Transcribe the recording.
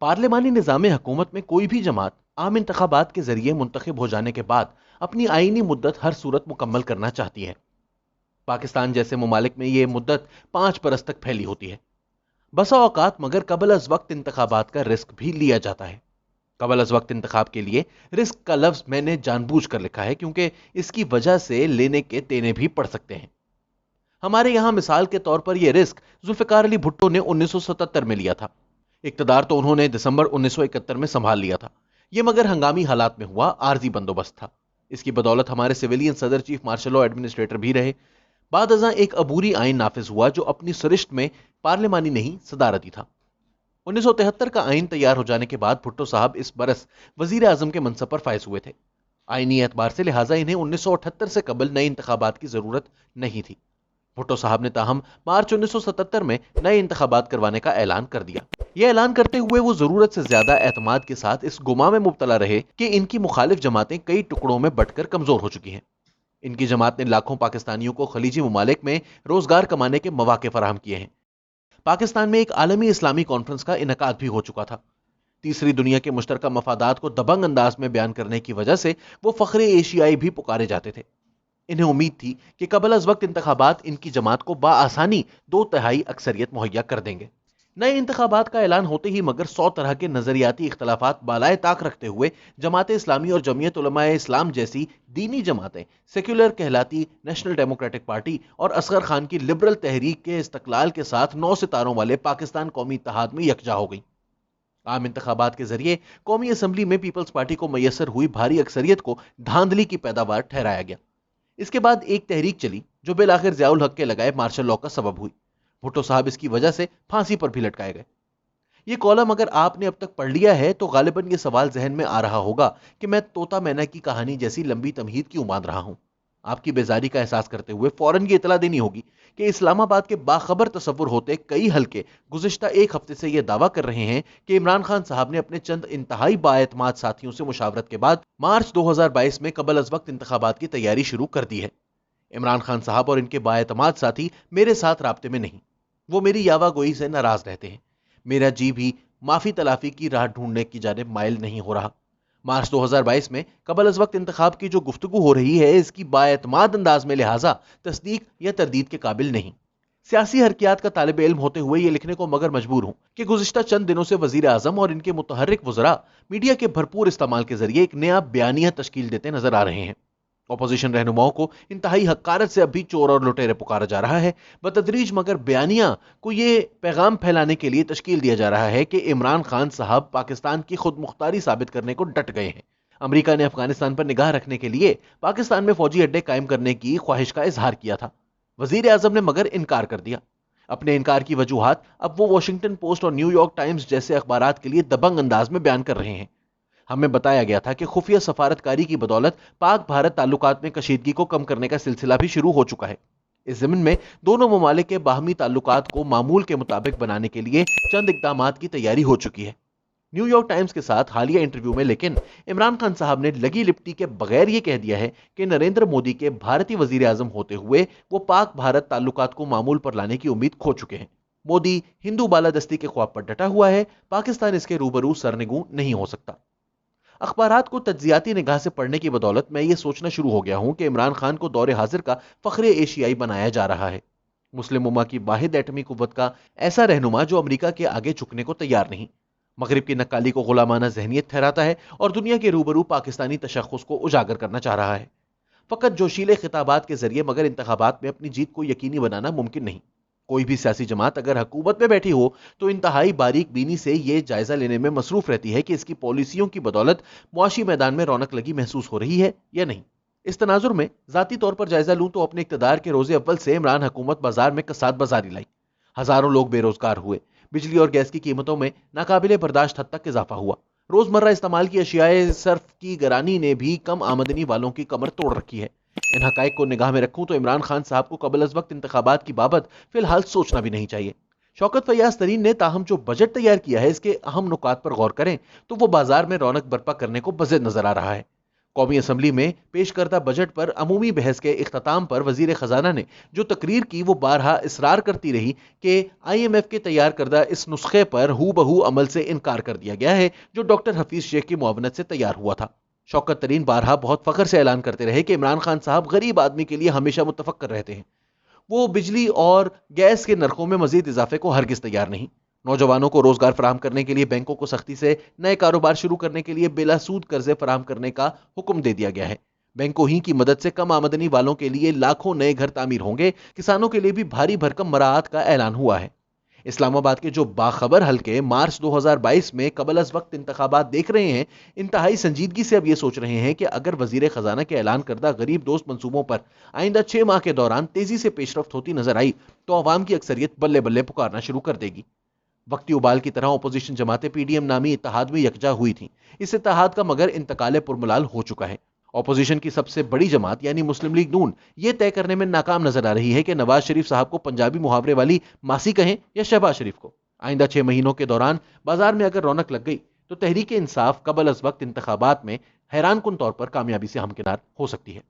पार्लिमानी निज़ाम हुकूमत में कोई भी जमात आम इंतखाबात के जरिए मुंतखब हो जाने के बाद अपनी आईनी मुद्दत हर सूरत मुकम्मल करना चाहती है। पाकिस्तान जैसे ममालिक में ये मुद्दत 5 बरस तक फैली होती है। बसा औकात मगर कबल अज वक्त इंतखाबात का रिस्क भी लिया जाता है। कबल अज वक्त इंतखाब के लिए रिस्क का लफ्ज मैंने जानबूझ कर लिखा है क्योंकि इसकी वजह से लेने के तेने भी पड़ सकते हैं। हमारे यहां मिसाल के तौर पर यह रिस्क जुल्फिकार अली भुट्टो ने 1977 में लिया था। इक्तदार तो उन्होंने दिसंबर 1971 में संभाल लिया था। यह मगर हंगामी हालात में हुआ आर्जी बंदोबस्त था। इसकी बदौलत हमारे सिविलियन सदर चीफ मार्शल लॉ एडमिनिस्ट्रेटर भी रहे। बाद अज़ां एक अबूरी आइन नाफिज हुआ जो अपनी सरिश्त में पार्लिमानी नहीं सदारती था। 1973 का आइन तैयार हो जाने के बाद भुट्टो साहब इस बरस वजीर आजम के मनसब पर फायज हुए थे। आईनी एतबार से लिहाजा इन्हें 1978 से कबल नए इंतखाबात की जरूरत नहीं थी। भुट्टो साहब ने ताहम मार्च 1977 में नए इंतखाबात करवाने का ऐलान कर दिया। यह ऐलान करते हुए वो जरूरत से ज्यादा एतमाद के साथ इस गुमा में मुब्तला रहे कि इनकी मुखालिफ जमातें कई टुकड़ों में बंटकर कमजोर हो चुकी हैं। इनकी जमात ने लाखों पाकिस्तानियों को खलीजी ममालिक में रोजगार कमाने के मौके फराहम किए हैं। पाकिस्तान में एक आलमी इस्लामी कॉन्फ्रेंस का इनकाद भी हो चुका था। तीसरी दुनिया के मुश्तरका मफादात को दबंग अंदाज में बयान करने की वजह से वो फखरे एशियाई भी पुकारे जाते थे। इन्हें उम्मीद थी कि कबल अज वक्त इंतखाबात इनकी जमात को बाआसानी 2/3 अक्सरियत मुहैया कर देंगे। नए इंतखाबात का ऐलान होते ही मगर 100 तरह के नजरियाती इख्तलाफात बालाए ताक रखते हुए जमात इस्लामी और जमीयत उलमाए इस्लाम जैसी दीनी जमातें, सेक्युलर कहलाती नेशनल डेमोक्रेटिक पार्टी और असगर खान की लिबरल तहरीक के इस्तकलाल के साथ 9 सितारों वाले पाकिस्तान कौमी इत्तेहाद में यकजा हो गई। आम इंतखाबात के जरिए कौमी असम्बली में पीपल्स पार्टी को मैसर हुई भारी अक्सरियत को धांधली की पैदावार ठहराया गया। इसके बाद एक तहरीक चली जो बिल आखिर ज़ियाउल हक के लगाए मार्शल लॉ का सबब हुई। भुट्टो साहब इसकी वजह से फांसी पर भी लटकाए गए। ये कॉलम अगर आपने अब तक पढ़ लिया है तो गालिबन ये सवाल जहन में आ रहा होगा कि मैं तोता मैना की कहानी जैसी लंबी तमहीद क्यों बांध रहा हूं। आपकी बेजारी का एहसास करते हुए फौरन ये इतला देनी होगी कि इस्लामाबाद के बाखबर तसव्वुर होते कई हलके गुज़िश्ता एक हफ्ते से यह दावा कर रहे हैं कि इमरान खान साहब ने अपने चंद इंतहाई बाएतमाद साथियों से मुशावरत के बाद मार्च 2022 में कबल अज वक्त इंतखाबात की तैयारी शुरू कर दी है। इमरान खान साहब और इनके बाएतमाद साथी मेरे साथ राब्ते में नहीं। वो मेरी यावागोई से नाराज रहते हैं। मेरा जी भी माफी तलाफी की राह ढूंढने की जानिब माइल नहीं हो रहा। मार्च 2022 में कबल अज वक्त इंतखाब की जो गुफ्तगू हो रही है इसकी बाएतमाद अंदाज में लिहाजा तस्दीक या तरदीद के काबिल नहीं। सियासी हरकियात का तालिब इल्म होते हुए ये लिखने को मगर मजबूर हूं कि गुज़िश्ता चंद दिनों से वजीर आजम और इनके मुतहर्रिक वज़रा मीडिया के भरपूर इस्तेमाल के जरिए एक नया बयानिया तश्कील देते नजर आ रहे हैं। अपोजिशन रहनुमाओं को इंतहाई हकारत से अब भी चोर और लुटेरे पुकारा जा रहा है। बतदरीज मगर बयानिया को ये पैगाम फैलाने के लिए तश्कील दिया जा रहा है कि इमरान खान साहब पाकिस्तान की खुद मुख्तारी साबित करने को डट गए हैं। अमेरिका ने अफगानिस्तान पर निगाह रखने के लिए पाकिस्तान में फौजी अड्डे कायम करने की ख्वाहिश का इजहार किया था। वजीर आजम ने मगर इनकार कर दिया। अपने इनकार की वजूहात अब वो वॉशिंगटन पोस्ट और न्यूयॉर्क टाइम्स जैसे अखबारात के लिए दबंग अंदाज में बयान कर रहे हैं। हमें बताया गया था कि खुफिया सफारतकारी की बदौलत पाक भारत ताल्लुकात में कशीदगी को कम करने का सिलसिला भी शुरू हो चुका है। इस ज़मीन में दोनों ममालिक के बाहमी ताल्लुकात को मामूल के मुताबिक बनाने के लिए चंद इक़दामात की तैयारी हो चुकी है। न्यूयॉर्क टाइम्स के साथ हालिया इंटरव्यू में लेकिन इमरान खान साहब ने लगी लिपटी के बगैर ये कह दिया है कि नरेंद्र मोदी के भारतीय वजीर आजम होते हुए वो पाक भारत ताल्लुकात को मामूल पर लाने की उम्मीद खो चुके हैं। मोदी हिंदू बालादस्ती के ख्वाब पर डटा हुआ है। पाकिस्तान इसके रूबरू सरनिगू नहीं हो सकता। अखबारात को तज्जियाती निगाह से पढ़ने की बदौलत मैं ये सोचना शुरू हो गया हूं कि इमरान खान को दौरे हाजिर का फखरे एशियाई बनाया जा रहा है। मुस्लिम उम्मा की वाहिद एटमी कुव्वत का ऐसा रहनुमा जो अमेरिका के आगे झुकने को तैयार नहीं, मगरिब की नक्काली को गुलामाना जहनियत ठहराता है और दुनिया के रूबरू पाकिस्तानी तशख्खुस को उजागर करना चाह रहा है। फकत जोशीले खिताबात के जरिए मगर इंतखाबात में अपनी जीत को यकीनी बनाना मुमकिन नहीं। कोई भी सियासी जमात अगर हुकूमत में बैठी हो तो इंतहाई बारीक बीनी से यह जायजा लेने में मसरूफ रहती है कि इसकी पॉलिसियों की बदौलत मुआशी मैदान में रौनक लगी महसूस हो रही है या नहीं। इस तनाजुर में जाती तौर पर जायजा लूं तो अपने इक्तदार के रोजे अव्वल से इमरान हुकूमत बाजार में कसाद बाजारी लाई। हजारों लोग बेरोजगार हुए। बिजली और गैस की कीमतों में नाकाबिले बर्दाश्त हद तक इजाफा हुआ। रोजमर्रा इस्तेमाल की अशियाए सर्फ की गरानी ने भी कम आमदनी वालों की कमर तोड़ रखी है। इन हकाइक को निगाह में रखूं तो इमरान खान साहब को कबल अज वक्त इंतखाबात की बाबत फिलहाल सोचना भी नहीं चाहिए। शौकत फैयाज तरीन ने ताहम जो बजट तैयार किया है इसके अहम नुकात पर गौर करें तो वो बाजार में रौनक बर्पा करने को बज़द नजर आ रहा है। قومی اسمبلی میں پیش کردہ بجٹ پر عمومی بحث کے اختتام پر وزیر خزانہ نے جو تقریر کی وہ بارہا اصرار کرتی رہی کہ آئی ایم ایف کے تیار کردہ اس نسخے پر ہو بہو عمل سے انکار کر دیا گیا ہے جو ڈاکٹر حفیظ شیخ کی معاونت سے تیار ہوا تھا۔ شوکت ترین بارہا بہت فخر سے اعلان کرتے رہے کہ عمران خان صاحب غریب آدمی کے لیے ہمیشہ متفق کر رہتے ہیں، وہ بجلی اور گیس کے نرخوں میں مزید اضافے کو ہرگز تیار نہیں۔ نوجوانوں کو روزگار فراہم کرنے کے لیے بینکوں کو سختی سے نئے کاروبار شروع کرنے کے لیے بلا سود قرضے فراہم کرنے کا حکم دے دیا گیا ہے۔ بینکوں ہی کی مدد سے کم آمدنی والوں کے لیے لاکھوں نئے گھر تعمیر ہوں گے۔ کسانوں کے لیے بھی بھاری بھرکم مراعات کا اعلان ہوا ہے۔ اسلام آباد کے جو باخبر حلقے مارچ 2022 میں قبل از وقت انتخابات دیکھ رہے ہیں، انتہائی سنجیدگی سے اب یہ سوچ رہے ہیں کہ اگر وزیر خزانہ کے اعلان کردہ غریب دوست منصوبوں پر آئندہ 6 ماہ کے دوران تیزی سے پیش رفت ہوتی نظر آئی تو عوام کی اکثریت بلے بلے پکارنا شروع کر دے گی۔ وقتی ابال کی طرح اپوزیشن جماعتیں پی ڈی ایم نامی اتحاد میں یکجا ہوئی تھیں، اس اتحاد کا مگر انتقال پرملال ہو چکا ہے۔ اپوزیشن کی سب سے بڑی جماعت یعنی مسلم لیگ نون یہ طے کرنے میں ناکام نظر آ رہی ہے کہ نواز شریف صاحب کو پنجابی محاورے والی ماسی کہیں یا شہباز شریف کو۔ آئندہ 6 مہینوں کے دوران بازار میں اگر رونق لگ گئی تو تحریک انصاف قبل از وقت انتخابات میں حیران کن طور پر کامیابی سے ہمکنار ہو سکتی ہے۔